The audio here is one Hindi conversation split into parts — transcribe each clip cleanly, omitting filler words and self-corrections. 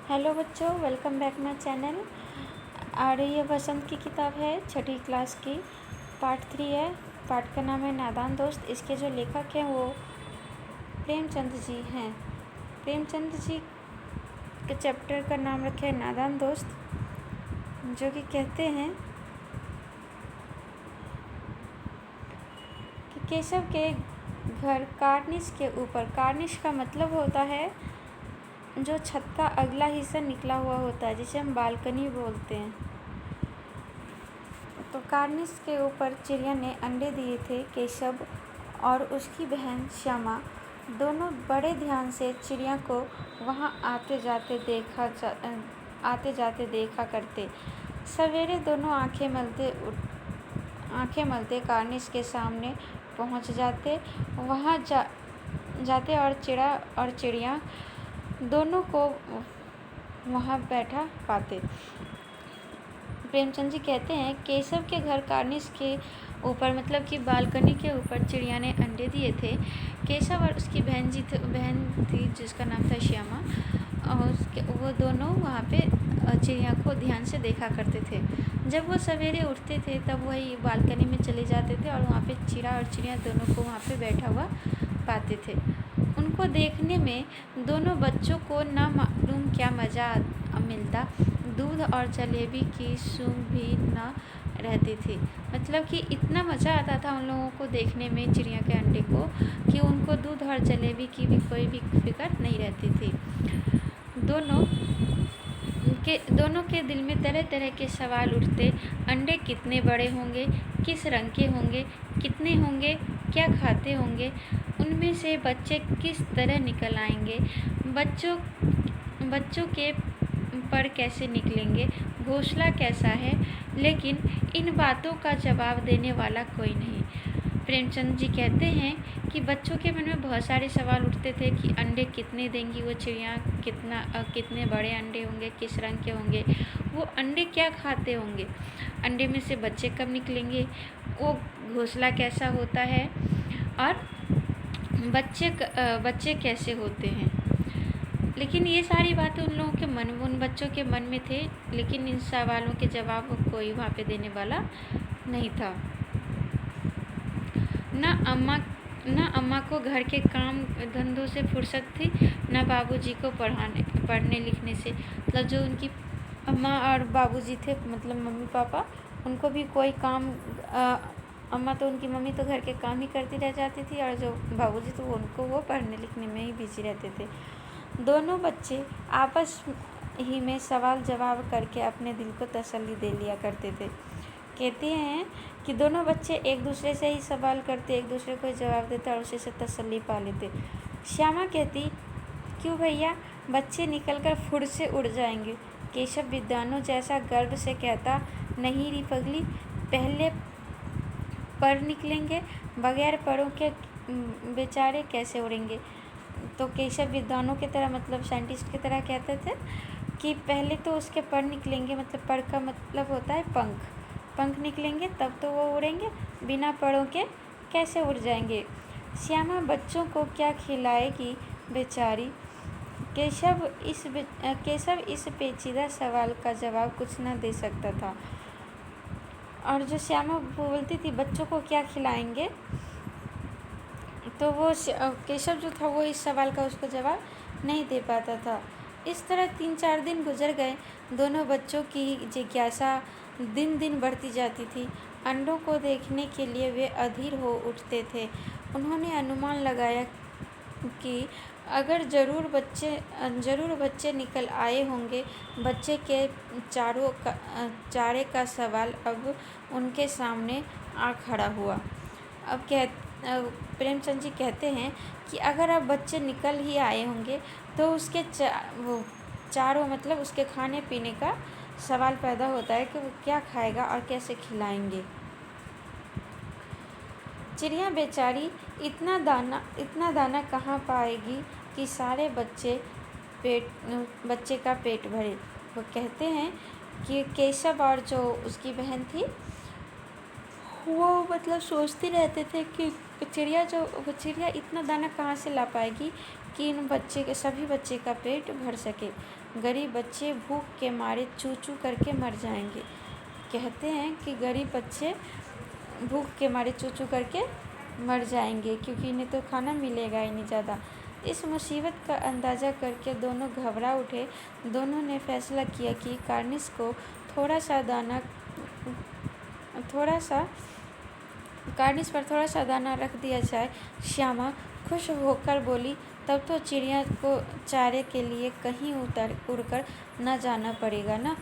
हेलो बच्चों, वेलकम बैक माय चैनल। और ये बसंत की किताब है, छठी क्लास की, पार्ट 3 है। पार्ट का नाम है नादान दोस्त। इसके जो लेखक हैं वो प्रेमचंद जी हैं। प्रेमचंद जी के चैप्टर का नाम रखा है नादान दोस्त, जो कि कहते हैं कि केशव के घर कार्निश के ऊपर, कार्निश का मतलब होता है जो छत का अगला हिस्सा निकला हुआ होता है, जिसे हम बालकनी बोलते हैं। तो कार्निश के ऊपर चिड़िया ने अंडे दिए थे। केशव और उसकी बहन श्यामा दोनों बड़े ध्यान से चिड़िया को वहाँ आते जाते देखा करते। सवेरे दोनों आंखें मलते कार्निश के सामने पहुँच जाते। वहाँ जाते और चिड़िया दोनों को वहाँ बैठा पाते। प्रेमचंद जी कहते हैं, केशव के घर कार्निश के ऊपर मतलब कि बालकनी के ऊपर चिड़िया ने अंडे दिए थे। केशव और उसकी बहन थी जिसका नाम था श्यामा, और वो दोनों वहाँ पे चिड़िया को ध्यान से देखा करते थे। जब वो सवेरे उठते थे तब वही बालकनी में चले जाते थे और वहाँ पे चिड़ा और चिड़िया दोनों को वहाँ पे बैठा हुआ पाते थे। उनको देखने में दोनों बच्चों को ना मालूम क्या मज़ा मिलता। दूध और जलेबी की सूंघ भी न रहती थी। मतलब कि इतना मज़ा आता था उन लोगों को देखने में चिड़िया के अंडे को, कि उनको दूध और जलेबी की भी कोई भी फिक्र नहीं रहती थी। दोनों के दिल में तरह तरह के सवाल उठते। अंडे कितने बड़े होंगे, किस रंग के होंगे, कितने होंगे, क्या खाते होंगे, उनमें से बच्चे किस तरह निकल आएंगे, बच्चों के पर कैसे निकलेंगे, घोंसला कैसा है। लेकिन इन बातों का जवाब देने वाला कोई नहीं। प्रेमचंद जी कहते हैं कि बच्चों के मन में बहुत सारे सवाल उठते थे कि अंडे कितने देंगी वो चिड़िया, कितने बड़े अंडे होंगे, किस रंग के होंगे, वो अंडे क्या खाते होंगे, अंडे में से बच्चे कब निकलेंगे, वो घोंसला कैसा होता है, और बच्चे कैसे होते हैं। लेकिन ये सारी बातें उन बच्चों के मन में थे, लेकिन इन सवालों के जवाब कोई वहाँ पे देने वाला नहीं था। न अम्मा को घर के काम धंधों से फुर्सत थी, न बाबूजी को पढ़ने लिखने से। मतलब जो उनकी अम्मा और बाबूजी थे, मतलब मम्मी पापा, उनको भी कोई काम अम्मा तो उनकी मम्मी तो घर के काम ही करती रह जाती थी, और जो बाबूजी तो वो पढ़ने लिखने में ही बिजी रहते थे। दोनों बच्चे आपस ही में सवाल जवाब करके अपने दिल को तसल्ली दे लिया करते थे। कहते हैं कि दोनों बच्चे एक दूसरे से ही सवाल करते, एक दूसरे को जवाब देते और उसी से तसल्ली पा लेते। श्यामा कहती, क्यों भैया, बच्चे निकलकर फुर्र से उड़ जाएंगे। केशव विद्वानों जैसा गर्व से कहता, नहीं री पगली, पहले पर निकलेंगे, बगैर परों के बेचारे कैसे उड़ेंगे। तो केशव विद्वानों की तरह, मतलब साइंटिस्ट की तरह कहते थे कि पहले तो उसके पर निकलेंगे, मतलब पर का मतलब होता है पंख निकलेंगे तब तो वो उड़ेंगे, बिना परों के कैसे उड़ जाएंगे। श्यामा बच्चों को क्या खिलाएगी बेचारी। केशव इस पेचीदा सवाल का जवाब कुछ न दे सकता था। और जो श्यामा बोलती थी बच्चों को क्या खिलाएंगे, तो वो केशव जो था वो इस सवाल का उसको जवाब नहीं दे पाता था। इस तरह 3-4 दिन गुजर गए। दोनों बच्चों की जिज्ञासा दिन दिन बढ़ती जाती थी। अंडों को देखने के लिए वे अधीर हो उठते थे। उन्होंने अनुमान लगाया कि अगर ज़रूर बच्चे निकल आए होंगे। बच्चे के चारे का सवाल अब उनके सामने आ खड़ा हुआ। प्रेमचंद जी कहते हैं कि अगर अब बच्चे निकल ही आए होंगे तो उसके चारों मतलब उसके खाने पीने का सवाल पैदा होता है कि वो क्या खाएगा और कैसे खिलाएंगे। चिड़िया बेचारी इतना दाना कहाँ पाएगी कि सारे बच्चे का पेट भरे। वो कहते हैं कि केशव और जो उसकी बहन थी वो मतलब सोचते रहते थे कि चिड़िया इतना दाना कहाँ से ला पाएगी कि सभी बच्चे का पेट भर सके। गरीब बच्चे भूख के मारे चू चू करके मर जाएंगे। कहते हैं कि गरीब बच्चे भूख के मारे चू चू करके मर जाएंगे क्योंकि इन्हें तो खाना मिलेगा ही नहीं ज़्यादा। इस मुसीबत का अंदाज़ा करके दोनों घबरा उठे। दोनों ने फैसला किया कि कार्निस को कार्निस पर थोड़ा सा दाना रख दिया जाए। श्यामा खुश होकर बोली, तब तो चिड़िया को चारे के लिए कहीं उड़कर न जाना पड़ेगा ना।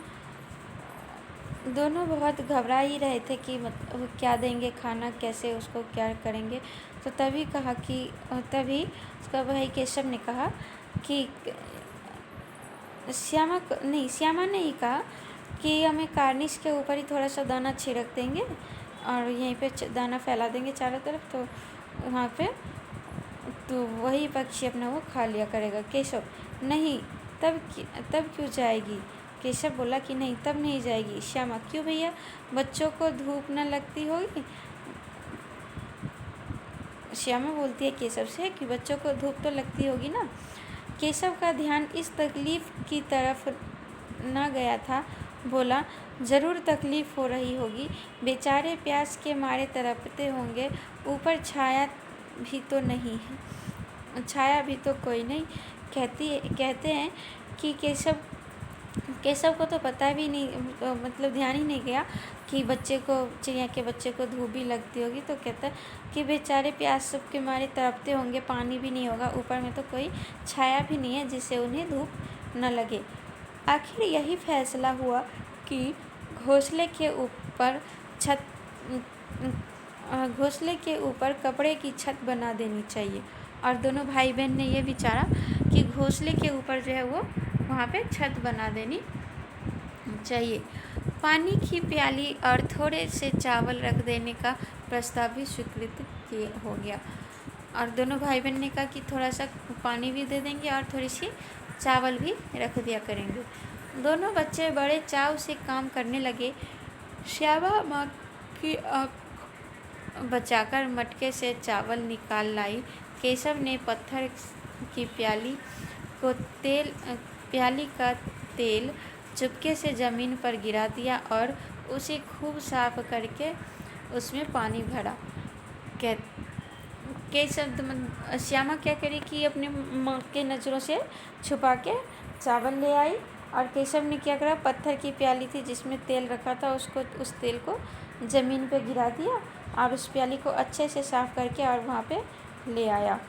दोनों बहुत घबरा ही रहे थे कि क्या देंगे खाना, कैसे उसको क्या करेंगे। तो तभी उसका भाई केशव ने कहा कि श्यामा ने ही कहा कि हमें कार्निस के ऊपर ही थोड़ा सा दाना छिड़क देंगे और यहीं पे दाना फैला देंगे चारों तरफ, तो वहाँ पे तो वही पक्षी अपना वो खा लिया करेगा। केशव, नहीं, तब क्यों जाएगी? केशव बोला कि नहीं, तब नहीं जाएगी। श्यामा, क्यों भैया, बच्चों को धूप न लगती होगी? श्यामा बोलती है केशव से कि बच्चों को धूप तो लगती होगी ना। केशव का ध्यान इस तकलीफ की तरफ न गया था। बोला, ज़रूर तकलीफ़ हो रही होगी, बेचारे प्यास के मारे तड़पते होंगे। ऊपर छाया भी तो कोई नहीं। कहते हैं कि केशव को तो पता भी नहीं, मतलब ध्यान ही नहीं गया कि चिड़िया के बच्चे को धूप भी लगती होगी। तो कहता है कि बेचारे प्यास के मारे तड़पते होंगे, पानी भी नहीं होगा, ऊपर में तो कोई छाया भी नहीं है जिससे उन्हें धूप न लगे। आखिर यही फैसला हुआ कि घोंसले के ऊपर कपड़े की छत बना देनी चाहिए। और दोनों भाई बहन ने ये विचारा कि घोंसले के ऊपर जो है वो वहाँ पे छत बना देनी चाहिए। पानी की प्याली और थोड़े से चावल रख देने का प्रस्ताव भी स्वीकृत हो गया। और दोनों भाई बहन ने कहा कि थोड़ा सा पानी भी दे देंगे और थोड़ी सी चावल भी रख दिया करेंगे। दोनों बच्चे बड़े चाव से काम करने लगे। श्यामा माँ की आँख बचाकर मटके से चावल निकाल लाई। केशव ने पत्थर की प्याली का तेल चुपके से ज़मीन पर गिरा दिया और उसे खूब साफ करके उसमें पानी भरा। श्यामा क्या करी कि अपने माँ के नज़रों से छुपा के चावल ले आई और केशव ने क्या करा, पत्थर की प्याली थी जिसमें तेल रखा था, उस तेल को ज़मीन पे गिरा दिया और उस प्याली को अच्छे से साफ करके और वहाँ पे ले आया।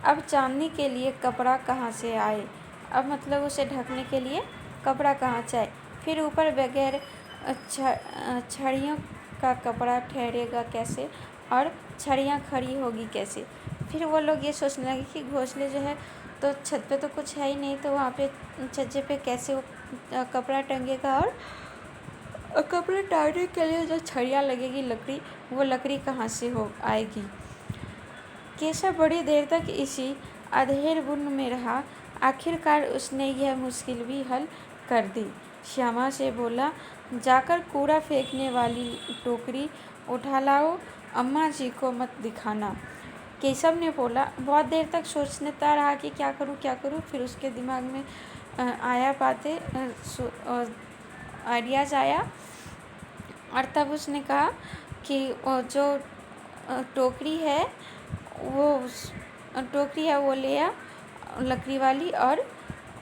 अब चांदनी के लिए कपड़ा कहाँ से आए? अब मतलब उसे ढकने के लिए कपड़ा कहाँ से आए? फिर ऊपर बगैर छड़ियों का कपड़ा ठहरेगा कैसे और छड़ियाँ खड़ी होगी कैसे? फिर वो लोग ये सोचने लगे कि घोंसले जो है तो छत पे तो कुछ है ही नहीं, तो वहाँ पे छज्जे पे कैसे वो कपड़ा टंगेगा और कपड़े टांगने के लिए जो छड़ियाँ लगेगी वो लकड़ी कहाँ से आएगी? केशव बड़ी देर तक इसी अधेर-बुन में रहा। आखिरकार उसने यह मुश्किल भी हल कर दी। श्यामा से बोला, जाकर कूड़ा फेंकने वाली टोकरी उठा लाओ, अम्मा जी को मत दिखाना। केशव ने बोला। बहुत देर तक सोचता रहा कि क्या करूं। फिर उसके दिमाग में आइडियाज़ आया और तब उसने कहा कि वो जो टोकरी है वो ले आ, लकड़ी वाली, और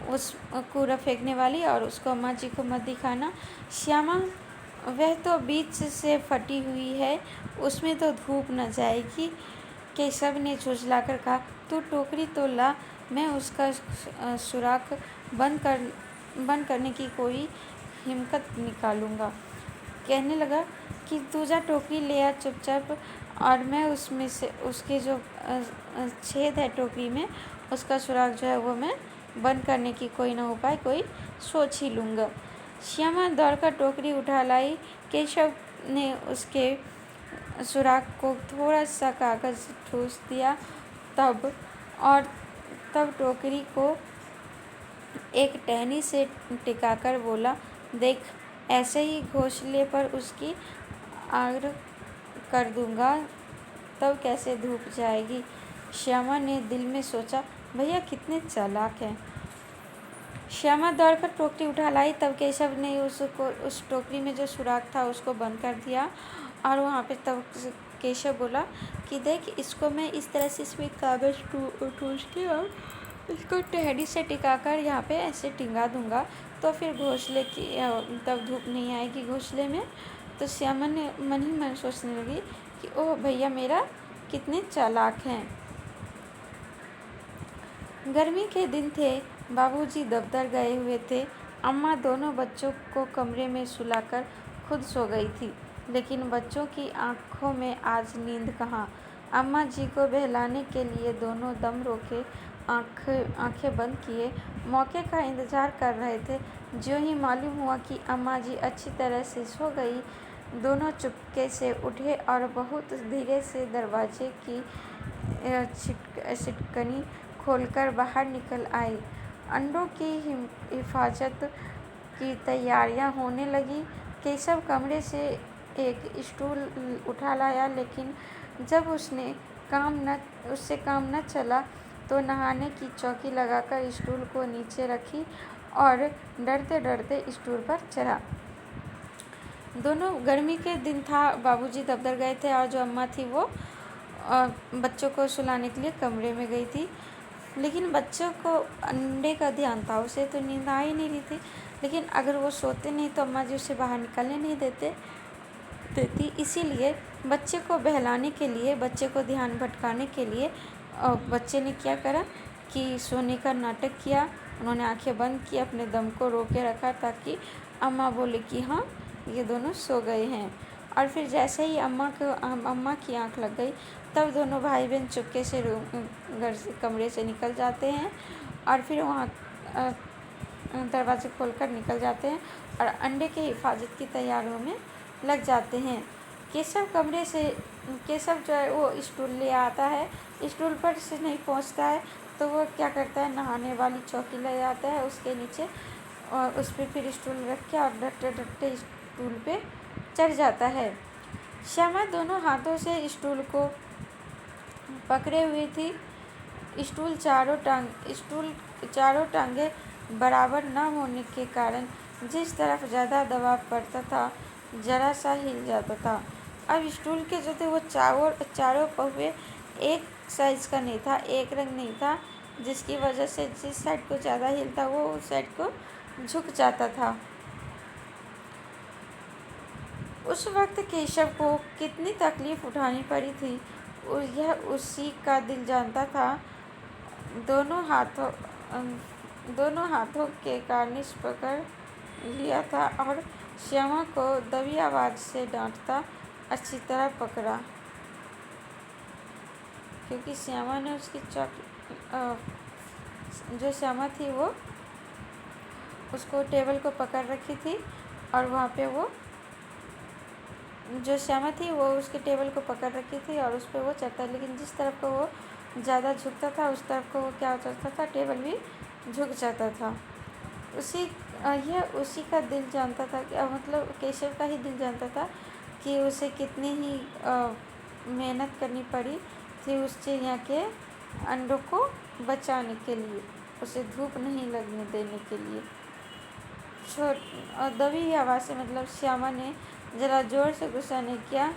उस कूड़ा फेंकने वाली, और उसको अम्मा जी को मत दिखाना। श्यामा, वह तो बीच से फटी हुई है, उसमें तो धूप न जाएगी। केशव ने झुँझलाकर कहा, तू टोकरी तो ला, मैं उसका सुराख बंद करने की कोई हिम्मत निकालूंगा। कहने लगा कि तू जा टोकरी ले आ चुपचाप, और मैं उसमें से उसके जो छेद है टोकरी में, उसका सुराख जो है वो मैं बंद करने की कोई ना उपाय कोई सोच ही लूँगा। श्यामा दौड़कर टोकरी उठा लाई। केशव ने उसके सुराख को थोड़ा सा कागज़ ठूस दिया, तब टोकरी को एक टहनी से टिकाकर बोला, देख, ऐसे ही घोंसले पर उसकी आग कर दूंगा, तब कैसे धूप जाएगी। श्यामा ने दिल में सोचा, भैया कितने चालाक हैं। श्यामा दौड़कर टोकरी उठा लाई। तब केशव ने उस टोकरी में जो सुराख था उसको बंद कर दिया और वहाँ पे तब केशव बोला कि देख, इसको मैं इस तरह से इसमें कागज़ ठूस के और इसको टेहरी से टिकाकर यहाँ पे ऐसे टिंगा दूंगा, तो फिर घोंसले की तब धूप नहीं आएगी घोंसले में। तो श्यामा ने मन ही मन सोचने लगी कि ओह भैया मेरा कितने चालाक हैं। गर्मी के दिन थे। बाबूजी दफ्तर गए हुए थे। अम्मा दोनों बच्चों को कमरे में सुलाकर खुद सो गई थी, लेकिन बच्चों की आंखों में आज नींद कहाँ। अम्मा जी को बहलाने के लिए दोनों दम रोके आंखें बंद किए मौके का इंतज़ार कर रहे थे। ज्यों ही मालूम हुआ कि अम्मा जी अच्छी तरह से सो गई, दोनों चुपके से उठे और बहुत धीरे से दरवाजे की छिटकनी खोलकर बाहर निकल आए। अंडों की हिफाजत की तैयारियां होने लगी। केशव कमरे से एक स्टूल उठा लाया, लेकिन जब उससे काम न चला तो नहाने की चौकी लगाकर स्टूल को नीचे रखी और डरते डरते स्टूल पर चढ़ा। दोनों गर्मी के दिन था। बाबूजी दफ्तर गए थे और जो अम्मा थी वो बच्चों को सुलाने के लिए कमरे में गई थी, लेकिन बच्चों को अंडे का ध्यान था। उसे तो नींद आ ही नहीं रही थी, लेकिन अगर वो सोते नहीं तो अम्मा जी उसे बाहर निकलने नहीं देती। इसीलिए बच्चे को बहलाने के लिए, बच्चे को ध्यान भटकाने के लिए बच्चे ने क्या करा कि सोने का नाटक किया। उन्होंने आंखें बंद की, अपने दम को रोके रखा ताकि अम्मा बोले कि हाँ ये दोनों सो गए हैं। और फिर जैसे ही अम्मा की आंख लग गई, तब दोनों भाई बहन चुपके से कमरे से निकल जाते हैं और फिर वहाँ दरवाजे खोलकर निकल जाते हैं और अंडे की हिफाजत की तैयारियों में लग जाते हैं। केशव जो है वो स्टूल ले आता है। स्टूल पर से नहीं पहुँचता है तो वो क्या करता है, नहाने वाली चौकी ले जाता है उसके नीचे और उस पर फिर स्टूल रख के और डरते डरते स्टूल पे चढ़ जाता है। श्यामा दोनों हाथों से स्टूल को पकड़े हुई थी। स्टूल चारों टांगे बराबर न होने के कारण जिस तरफ ज़्यादा दबाव पड़ता था जरा सा हिल जाता था। अब स्टूल के जो थे वो चारों पहिए एक साइज का नहीं था, एक रंग नहीं था, जिसकी वजह से जिस साइड को ज़्यादा हिलता वो उस साइड को झुक जाता था। उस वक्त केशव को कितनी तकलीफ़ उठानी पड़ी थी यह उसी का दिल जानता था। दोनों हाथों के कार्निश पकड़ लिया था और श्यामा को दबी आवाज़ से डांटता अच्छी तरह पकड़ा, क्योंकि श्यामा ने उसकी जो श्यामा थी वो उसको टेबल को पकड़ रखी थी और वहाँ पे वो जो श्यामा थी वो उसके टेबल को पकड़ रखी थी और उस पर वो चढ़ता, लेकिन जिस तरफ को वो ज़्यादा झुकता था उस तरफ को वो क्या हो जाता था, टेबल भी झुक जाता था। उसी का दिल जानता था कि मतलब केशव का ही दिल जानता था कि उसे कितनी ही मेहनत करनी पड़ी थी उस चिड़िया के अंडों को बचाने के लिए, उसे धूप नहीं लगने देने के लिए। दबी आवाज़ से मतलब श्यामा ने ज़रा ज़ोर से गुस्सा नहीं किया,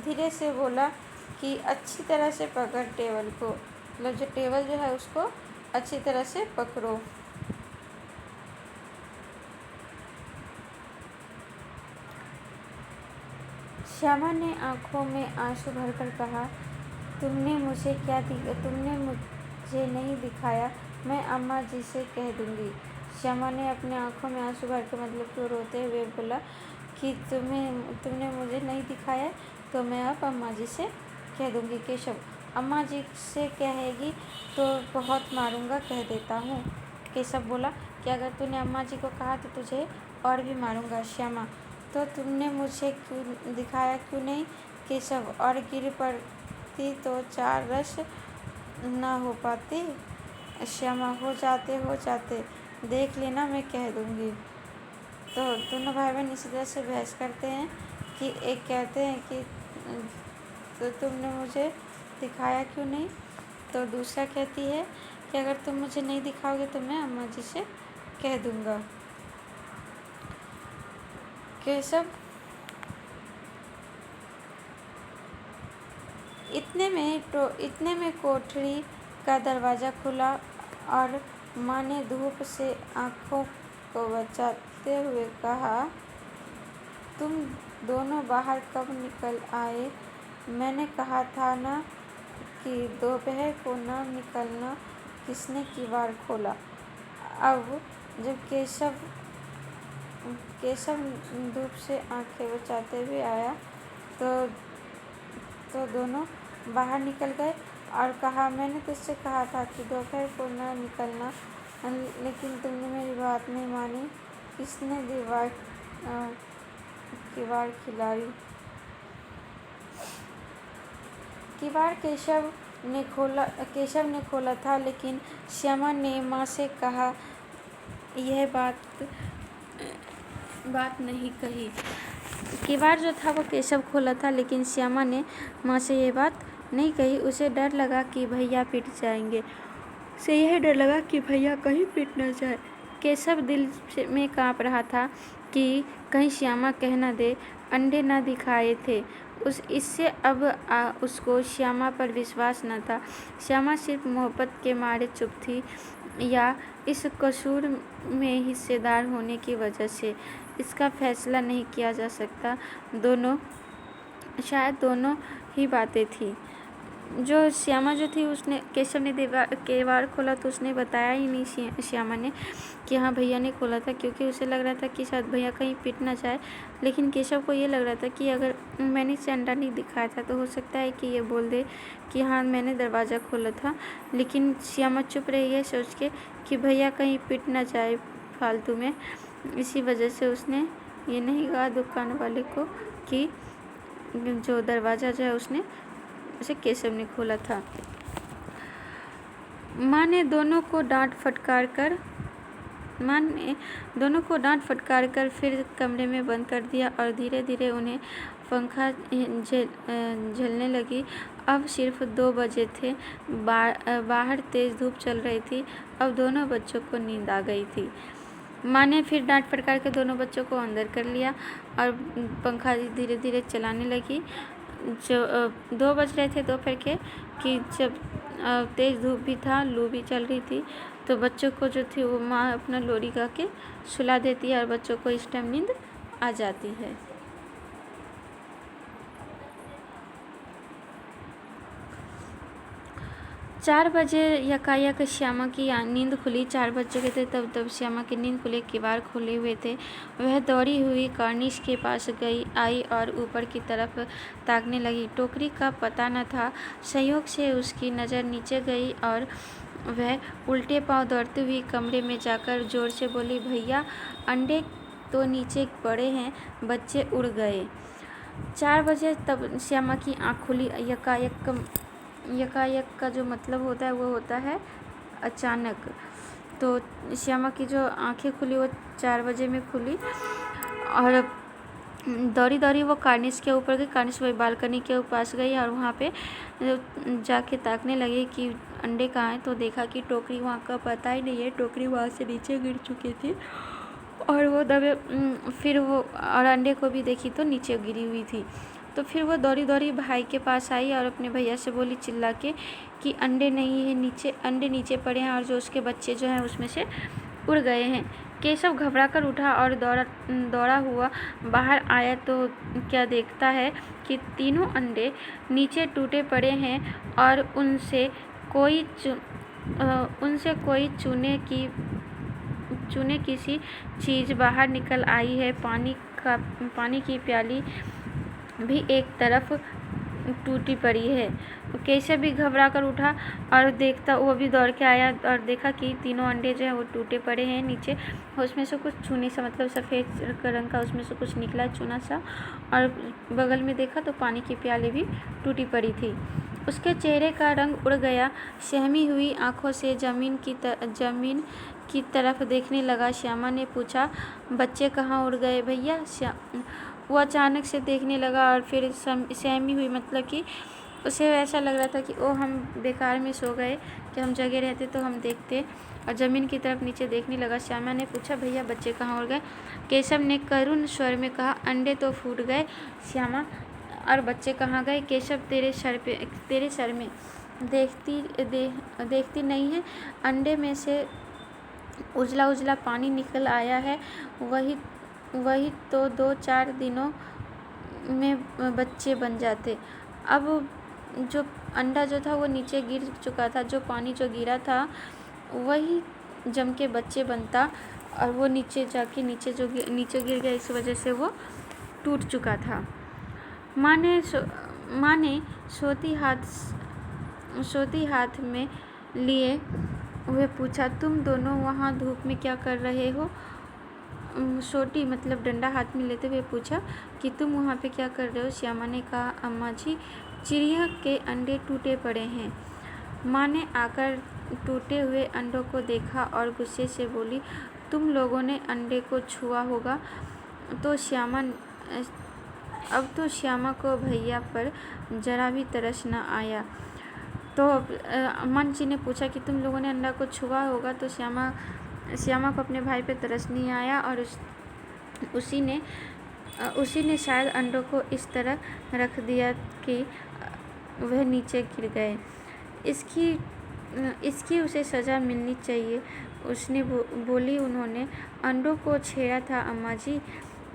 धीरे से बोला कि अच्छी तरह से पकड़ टेबल को, मतलब जो टेबल जो है उसको अच्छी तरह से पकड़ो। श्यामा ने आंखों में आंसू भरकर कहा, तुमने मुझे नहीं दिखाया, मैं अम्मा जी से कह दूँगी। श्यामा ने अपने आंखों में आंसू भरकर मतलब कि रोते हुए बोला कि तुमने मुझे नहीं दिखाया तो मैं अब अम्मा जी से कह दूँगी। केशव, अम्मा जी से कहेगी तो बहुत मारूंगा, कह देता हूँ। केशव बोला कि अगर तूने अम्मा जी को कहा तो तुझे और भी मारूंगा। श्यामा, तो तुमने मुझे क्यों दिखाया क्यों नहीं? केशव, और गिर पड़ती तो 4 रस ना हो पाती। श्यामा, हो जाते, देख लेना, मैं कह दूँगी। तो दोनों भाई बहन इसी तरह से बहस करते हैं कि एक कहते हैं कि तो तुमने मुझे दिखाया क्यों नहीं, तो दूसरा कहती है कि अगर तुम मुझे नहीं दिखाओगे तो मैं अम्मा जी से कह दूँगा। केशव इतने में कोठरी का दरवाज़ा खुला और माँ ने धूप से आँखों को बचाते हुए कहा, तुम दोनों बाहर कब निकल आए? मैंने कहा था ना कि दोपहर को ना निकलना। किसने किवाड़ खोला? अब जब केशव धूप से आंखें बचाते हुए आया तो दोनों बाहर निकल गए और कहा, मैंने तुझसे कहा था कि दोपहर को ना निकलना, लेकिन तुमने मेरी बात नहीं मानी। किसने किवाड़ खिलाई? किवाड़ केशव ने खोला था, लेकिन श्यामा ने माँ से कहा यह बात नहीं कही। किवाड़ जो था वो केशव खोला था, लेकिन श्यामा ने माँ से ये बात नहीं कही। उसे डर लगा कि भैया पिट जाएंगे। उसे यह डर लगा कि भैया कहीं पिट न जाए। केशव दिल में काँप रहा था कि कहीं श्यामा कह न दे अंडे न दिखाए थे। इससे अब उसको श्यामा पर विश्वास न था। श्यामा सिर्फ मोहब्बत के मारे चुप थी या इस कसूर में हिस्सेदार होने की वजह से, इसका फैसला नहीं किया जा सकता। शायद दोनों ही बातें थी। जो श्यामा जो थी उसने केशव ने किवाड़ खोला तो उसने बताया ही नहीं श्यामा ने कि हाँ भैया ने खोला था, क्योंकि उसे लग रहा था कि शायद भैया कहीं पिट ना जाए। लेकिन केशव को ये लग रहा था कि अगर मैंने इसे अंडा नहीं दिखाया था तो हो सकता है कि ये बोल दे कि हाँ मैंने दरवाज़ा खोला था। लेकिन श्यामा चुप रही है सोच के कि भैया कहीं पिट ना जाए फालतू में। इसी वजह से उसने ये नहीं कहा दुकान वाले को कि जो दरवाज़ा जो है उसे केशव ने खोला था। माँ ने दोनों को डांट फटकार कर फिर कमरे में बंद कर दिया और धीरे धीरे उन्हें पंखा झेलने लगी। अब सिर्फ 2 बजे थे। बाहर तेज़ धूप चल रही थी। अब दोनों बच्चों को नींद आ गई थी। माँ ने फिर डांट फटकार के दोनों बच्चों को अंदर कर लिया और पंखा धीरे धीरे चलाने लगी। जो 2 बज रहे थे दोपहर के, कि जब तेज़ धूप भी था, लू भी चल रही थी, तो बच्चों को जो थी वो माँ अपना लोरी गा के सुला देती है और बच्चों को इस टाइम नींद आ जाती है। 4 बजे यकायक श्यामा की नींद खुली। 4 बज चुके थे तब श्यामा की नींद खुली। किवाड़ खुले हुए थे। वह दौड़ी हुई कार्निश के पास आई और ऊपर की तरफ ताकने लगी। टोकरी का पता न था। संयोग से उसकी नज़र नीचे गई और वह उल्टे पांव दौड़ती हुई कमरे में जाकर जोर से बोली, भैया अंडे तो नीचे पड़े हैं, बच्चे उड़ गए। 4 बजे तब श्यामा की आँख खुली। यकायक का जो मतलब होता है वो होता है अचानक। तो श्यामा की जो आंखें खुली वो 4 बजे में खुली और दौड़ी वो कार्निश के ऊपर गई। कार्निश वही बालकनी के पास गई और वहाँ पे जाके ताकने लगी कि अंडे कहाँ हैं। तो देखा कि टोकरी वहाँ का पता ही नहीं है। टोकरी वहाँ से नीचे गिर चुकी थी और वो फिर वो और अंडे को भी देखी तो नीचे गिरी हुई थी। तो फिर वो दौड़ी भाई के पास आई और अपने भैया से बोली चिल्ला के कि अंडे नहीं है, अंडे नीचे पड़े हैं और जो उसके बच्चे जो हैं उसमें से उड़ गए हैं। केशव घबरा कर उठा और दौड़ा हुआ बाहर आया तो क्या देखता है कि तीनों अंडे नीचे टूटे पड़े हैं और उनसे कोई चूने किसी चीज़ बाहर निकल आई है। पानी की प्याली भी एक तरफ टूटी पड़ी है। केशव भी घबरा कर उठा और वो भी दौड़ के आया और देखा कि तीनों अंडे जो है वो टूटे पड़े हैं नीचे। उसमें से कुछ चूनी सा, मतलब सफ़ेद रंग का उसमें से कुछ निकला चूना सा, और बगल में देखा तो पानी की प्याली भी टूटी पड़ी थी। उसके चेहरे का रंग उड़ गया। सहमी हुई आँखों से जमीन की तरफ देखने लगा। श्यामा ने पूछा, बच्चे कहाँ उड़ गए भैया? वो अचानक से देखने लगा और फिर सहमी हुई, मतलब कि उसे ऐसा लग रहा था कि ओ हम बेकार में सो गए, कि हम जगे रहते तो हम देखते, और ज़मीन की तरफ नीचे देखने लगा। श्यामा ने पूछा, भैया बच्चे कहाँ उड़ गए? केशव ने करुण स्वर में कहा, अंडे तो फूट गए श्यामा, और बच्चे कहाँ गए? केशव, तेरे सर में देखती नहीं है, अंडे में से उजला उजला पानी निकल आया है, वही तो 2-4 दिनों में बच्चे बन जाते। अब जो अंडा जो था वो नीचे गिर चुका था, जो पानी जो गिरा था वही जम के बच्चे बनता, और वो नीचे जाके नीचे गिर गया, इस वजह से वो टूट चुका था। माँ ने सोती हाथ में लिए हुए पूछा, तुम दोनों वहाँ धूप में क्या कर रहे हो? सोटी मतलब डंडा हाथ में लेते हुए पूछा कि तुम वहाँ पे क्या कर रहे हो? श्यामा ने कहा, अम्मा जी, चिड़िया के अंडे टूटे पड़े हैं। माँ ने आकर टूटे हुए अंडों को देखा और गुस्से से बोली, तुम लोगों ने अंडे को छुआ होगा। अब तो श्यामा को भैया पर जरा भी तरस न आया। तो अम्मा जी ने पूछा कि तुम लोगों ने अंडा को छुआ होगा, तो श्यामा को अपने भाई पे तरस नहीं आया, और उसी ने शायद अंडों को इस तरह रख दिया कि वह नीचे गिर गए। इसकी उसे सज़ा मिलनी चाहिए, उसने बोली। उन्होंने अंडों को छेड़ा था अम्मा जी।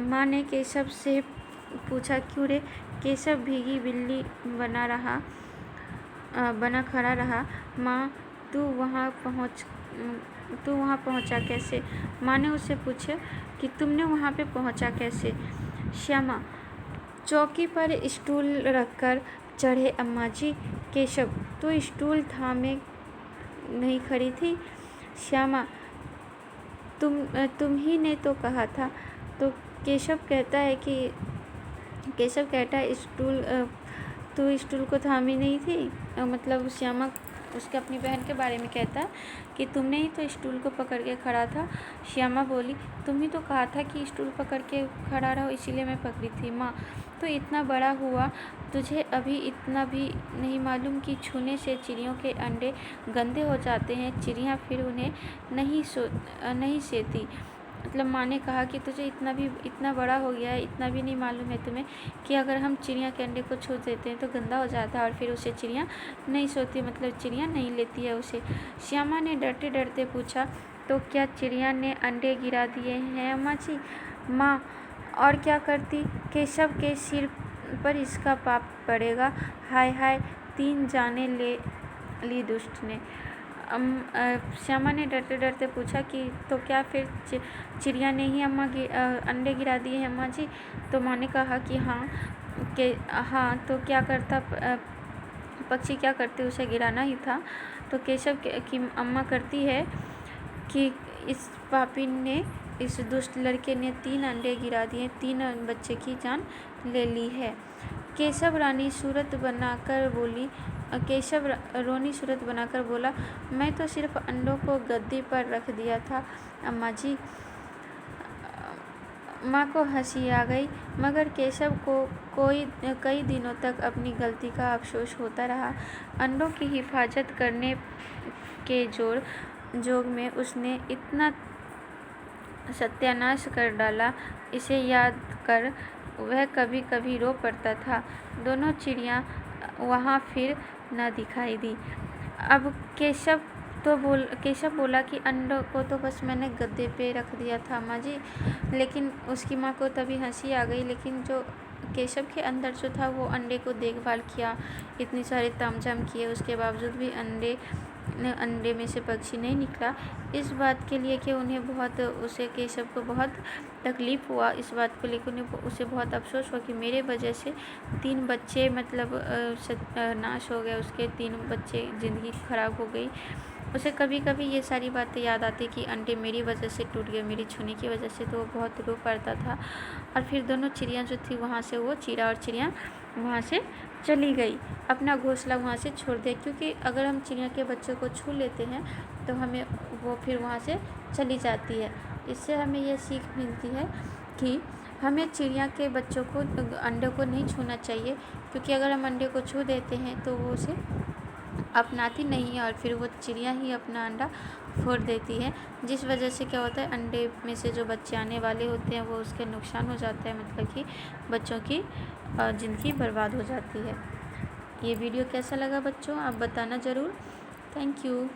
माँ ने केशव से पूछा, क्यों रे? केशव भीगी बिल्ली बना खड़ा रहा। माँ, तू वहाँ पहुँचा कैसे? माँ ने उससे पूछा कि तुमने वहाँ पे पहुँचा कैसे? श्यामा, चौकी पर स्टूल रखकर चढ़े अम्मा जी। केशव, तो स्टूल थामे नहीं खड़ी थी? श्यामा, तुम ही ने तो कहा था। तो केशव कहता है तू स्टूल को थामी नहीं थी। मतलब श्यामा उसके अपनी बहन के बारे में कहता कि तुमने ही तो स्टूल को पकड़ के खड़ा था। श्यामा बोली, तुम ही तो कहा था कि स्टूल पकड़ के खड़ा रहो, इसीलिए मैं पकड़ी थी। माँ, तो इतना बड़ा हुआ, तुझे अभी इतना भी नहीं मालूम कि छूने से चिड़ियों के अंडे गंदे हो जाते हैं, चिड़िया फिर उन्हें नहीं सेती। मतलब माँ ने कहा कि तुझे इतना बड़ा हो गया है, इतना भी नहीं मालूम है तुम्हें कि अगर हम चिड़िया के अंडे को छू देते हैं तो गंदा हो जाता है, और फिर उसे चिड़िया नहीं सोती, मतलब चिड़िया नहीं लेती है उसे। श्यामा ने डरते डरते पूछा, तो क्या चिड़िया ने अंडे गिरा दिए हैं अम्मा जी? माँ, और क्या करती? केशव के सिर पर इसका पाप पड़ेगा। हाय हाय, 3 जाने ले ली दुष्ट ने। श्यामा ने डरते डरते पूछा कि तो क्या फिर चिड़िया ने ही अंडे गिरा दिए हैं अम्मा जी? तो माँ ने कहा कि हाँ, तो क्या करता? पक्षी क्या करते? उसे गिराना ही था। तो केशव की अम्मा करती है कि इस पापी ने, इस दुष्ट लड़के ने 3 अंडे गिरा दिए, 3 बच्चे की जान ले ली है। केशव रोनी सूरत बनाकर बोला, मैं तो सिर्फ अंडों को गद्दी पर रख दिया था अम्मा जी। माँ को हंसी आ गई, मगर केशव को कई दिनों तक अपनी गलती का अफसोस होता रहा। अंडों की हिफाजत करने के जोग में उसने इतना सत्यानाश कर डाला, इसे याद कर वह कभी कभी रो पड़ता था। दोनों चिड़िया वहाँ फिर न दिखाई दी। अब केशव बोला कि अंडों को तो बस मैंने गद्दे पे रख दिया था अम्मा जी। लेकिन उसकी माँ को तभी हंसी आ गई, लेकिन जो केशव के अंदर जो था वो अंडे को देखभाल किया, इतनी सारे तामझाम किए, उसके बावजूद भी अंडे में से पक्षी नहीं निकला। इस बात के लिए कि केशव को बहुत तकलीफ़ हुआ, इस बात को लेकर उसे बहुत अफसोस हुआ कि मेरे वजह से 3 बच्चे मतलब नाश हो गए, उसके 3 बच्चे, ज़िंदगी ख़राब हो गई। उसे कभी कभी ये सारी बातें याद आती कि अंडे मेरी वजह से टूट गए, मेरी छूने की वजह से, तो वो बहुत रो पड़ता था। और फिर दोनों चिड़िया जो थी वहाँ से, वो चिड़ा और चिड़िया वहाँ से चली गई, अपना घोंसला वहाँ से छोड़ दिया, क्योंकि अगर हम चिड़िया के बच्चों को छू लेते हैं तो हमें वो फिर वहाँ से चली जाती है। इससे हमें ये सीख मिलती है कि हमें चिड़िया के बच्चों को अंडे को नहीं छूना चाहिए, क्योंकि अगर हम अंडे को छू देते हैं तो वो उसे अपनाती नहीं है और फिर वो चिड़िया ही अपना अंडा फोड़ देती है, जिस वजह से क्या होता है अंडे में से जो बच्चे आने वाले होते हैं वो उसके नुकसान हो जाता है, मतलब कि बच्चों की ज़िंदगी बर्बाद हो जाती है। ये वीडियो कैसा लगा बच्चों, आप बताना ज़रूर। Thank you.